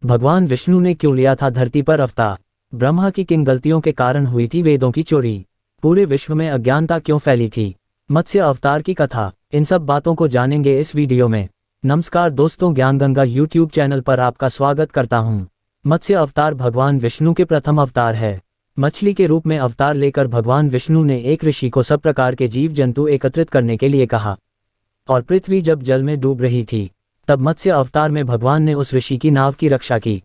भगवान विष्णु ने क्यों लिया था धरती पर अवतार? ब्रह्मा की किन गलतियों के कारण हुई थी वेदों की चोरी? पूरे विश्व में अज्ञानता क्यों फैली थी? मत्स्य अवतार की कथा, इन सब बातों को जानेंगे इस वीडियो में। नमस्कार दोस्तों, ज्ञानगंगा यूट्यूब चैनल पर आपका स्वागत करता हूं। मत्स्य अवतार भगवान विष्णु के प्रथम अवतार है। मछली के रूप में अवतार लेकर भगवान विष्णु ने एक ऋषि को सब प्रकार के जीव जंतु एकत्रित करने के लिए कहा, और पृथ्वी जब जल में डूब रही थी तब मत्स्य अवतार में भगवान ने उस ऋषि की नाव की रक्षा की।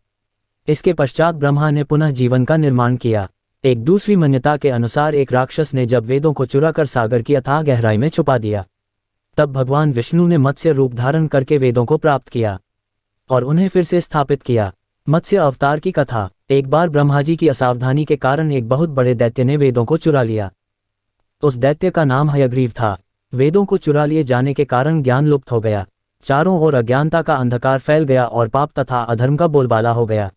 इसके पश्चात ब्रह्मा ने पुनः जीवन का निर्माण किया। एक दूसरी मान्यता के अनुसार एक राक्षस ने जब वेदों को चुराकर सागर की अथाह गहराई में छुपा दिया, तब भगवान विष्णु ने मत्स्य रूप धारण करके वेदों को प्राप्त किया और उन्हें फिर से स्थापित किया। मत्स्य अवतार की कथा। एक बार ब्रह्मा जी की असावधानी के कारण एक बहुत बड़े दैत्य ने वेदों को चुरा लिया। उस दैत्य का नाम हयग्रीव था। वेदों को चुरा लिए जाने के कारण ज्ञान लुप्त हो गया। चारों ओर अज्ञानता का अंधकार फैल गया और पाप तथा अधर्म का बोलबाला हो गया।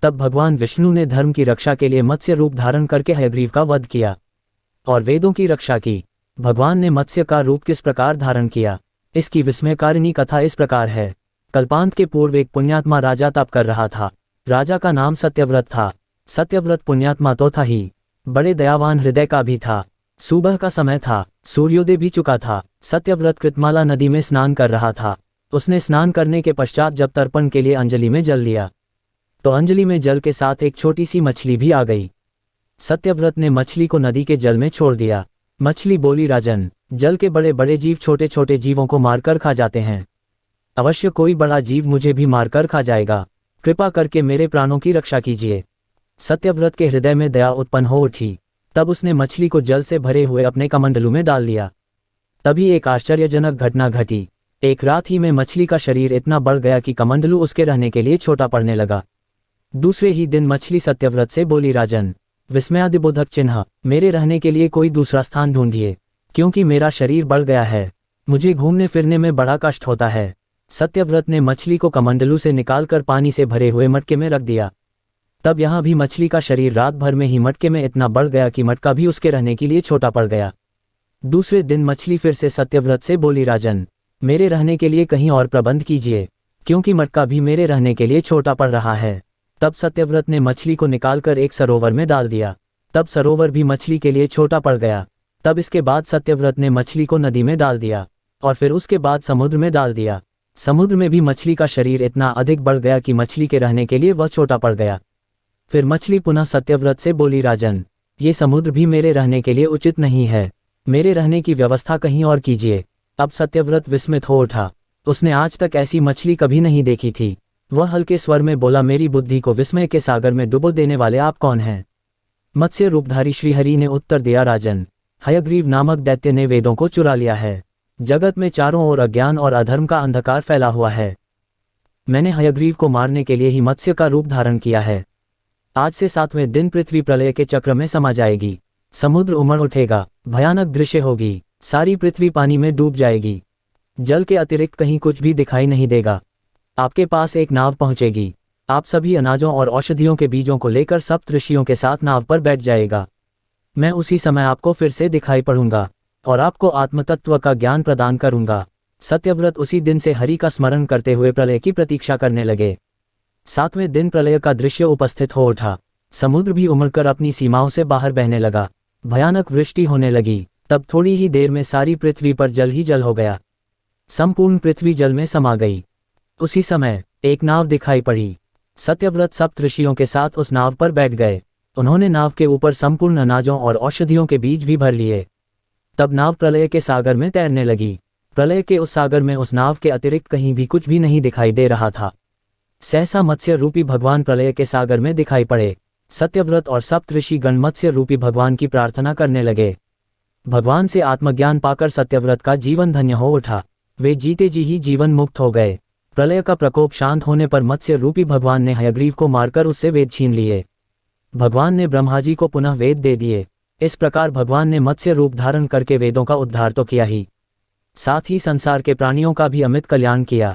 तब भगवान विष्णु ने धर्म की रक्षा के लिए मत्स्य रूप धारण करके हयग्रीव का वध किया और वेदों की रक्षा की। भगवान ने मत्स्य का रूप किस प्रकार धारण किया, इसकी विस्मयकारिणी कथा इस प्रकार है। कल्पांत के पूर्व एक पुण्यात्मा राजा तप कर रहा था। राजा का नाम सत्यव्रत था। सत्यव्रत पुण्यात्मा तो था ही, बड़े दयावान हृदय का भी था। सुबह का समय था, सूर्योदय भी चुका था। सत्यव्रत कृतमाला नदी में स्नान कर रहा था। उसने स्नान करने के पश्चात जब तर्पण के लिए अंजलि में जल लिया तो अंजलि में जल के साथ एक छोटी सी मछली भी आ गई। सत्यव्रत ने मछली को नदी के जल में छोड़ दिया। मछली बोली, राजन, जल के बड़े बड़े जीव छोटे छोटे जीवों को मारकर खा जाते हैं। अवश्य कोई बड़ा जीव मुझे भी मारकर खा जाएगा। कृपा करके मेरे प्राणों की रक्षा कीजिए। सत्यव्रत के हृदय में दया उत्पन्न हो उठी। तब उसने मछली को जल से भरे हुए अपने कमंडलू में डाल लिया। तभी एक आश्चर्यजनक घटना घटी। एक रात ही में मछली का शरीर इतना बढ़ गया कि कमंडलू उसके रहने के लिए छोटा पड़ने लगा। दूसरे ही दिन मछली सत्यव्रत से बोली, राजन, विस्मयादिबोधक चिन्ह, मेरे रहने के लिए कोई दूसरा स्थान ढूंढिए, क्योंकि मेरा शरीर बढ़ गया है। मुझे घूमने फिरने में बड़ा कष्ट होता है। सत्यव्रत ने मछली को कमंडलू से निकालकर पानी से भरे हुए मटके में रख दिया। तब यहाँ भी मछली का शरीर रात भर में ही मटके में इतना बढ़ गया कि मटका भी उसके रहने के लिए छोटा पड़ गया। दूसरे दिन मछली फिर से सत्यव्रत से बोली, राजन, मेरे रहने के लिए कहीं और प्रबंध कीजिए, क्योंकि मटका भी मेरे रहने के लिए छोटा पड़ रहा है। तब सत्यव्रत ने मछली को निकालकर एक सरोवर में डाल दिया। तब सरोवर भी मछली के लिए छोटा पड़ गया। तब इसके बाद सत्यव्रत ने मछली को नदी में डाल दिया और फिर उसके बाद समुद्र में डाल दिया। समुद्र में भी मछली का शरीर इतना अधिक बढ़ गया कि मछली के रहने के लिए वह छोटा पड़ गया। फिर मछली पुनः सत्यव्रत से बोली, राजन, ये समुद्र भी मेरे रहने के लिए उचित नहीं है। मेरे रहने की व्यवस्था कहीं और कीजिए। अब सत्यव्रत विस्मित हो उठा। उसने आज तक ऐसी मछली कभी नहीं देखी थी। वह हल्के स्वर में बोला, मेरी बुद्धि को विस्मय के सागर में डुबो देने वाले आप कौन हैं? मत्स्य रूपधारी श्रीहरि ने उत्तर दिया, राजन, हयग्रीव नामक दैत्य ने वेदों को चुरा लिया है। जगत में चारों ओर अज्ञान और अधर्म का अंधकार फैला हुआ है। मैंने हयग्रीव को मारने के लिए ही मत्स्य का रूप धारण किया है। आज से 7वें दिन पृथ्वी प्रलय के चक्र में समा जाएगी। समुद्र उमड़ उठेगा, भयानक दृश्य होगी। सारी पृथ्वी पानी में डूब जाएगी। जल के अतिरिक्त कहीं कुछ भी दिखाई नहीं देगा। आपके पास एक नाव पहुंचेगी। आप सभी अनाजों और औषधियों के बीजों को लेकर सप्त ऋषियों के साथ नाव पर बैठ जाएगा। मैं उसी समय आपको फिर से दिखाई पड़ूंगा और आपको आत्मतत्व का ज्ञान प्रदान करूंगा। सत्यव्रत उसी दिन से हरि का स्मरण करते हुए प्रलय की प्रतीक्षा करने लगे। 7वें दिन प्रलय का दृश्य उपस्थित हो उठा। समुद्र भी उमड़कर अपनी सीमाओं से बाहर बहने लगा। भयानक वृष्टि होने लगी। तब थोड़ी ही देर में सारी पृथ्वी पर जल ही जल हो गया। संपूर्ण पृथ्वी जल में समा गई। उसी समय एक नाव दिखाई पड़ी। सत्यव्रत सप्त ऋषियों के साथ उस नाव पर बैठ गए। उन्होंने नाव के ऊपर संपूर्ण अनाजों और औषधियों के बीज भी भर लिए। तब नाव प्रलय के सागर में तैरने लगी। प्रलय के उस सागर में उस नाव के अतिरिक्त कहीं भी कुछ भी नहीं दिखाई दे रहा था। सहसा मत्स्य रूपी भगवान प्रलय के सागर में दिखाई पड़े। सत्यव्रत और सप्त ऋषि गण मत्स्य रूपी भगवान की प्रार्थना करने लगे। भगवान से आत्मज्ञान पाकर सत्यव्रत का जीवन धन्य हो उठा। वे जीते जी ही जीवन मुक्त हो गए। प्रलय का प्रकोप शांत होने पर मत्स्य रूपी भगवान ने हयग्रीव को मारकर उससे वेद छीन लिए। भगवान ने ब्रह्मा जी को पुनः वेद दे दिए। इस प्रकार भगवान ने मत्स्य रूप धारण करके वेदों का उद्धार तो किया ही, साथ ही संसार के प्राणियों का भी अमित कल्याण किया।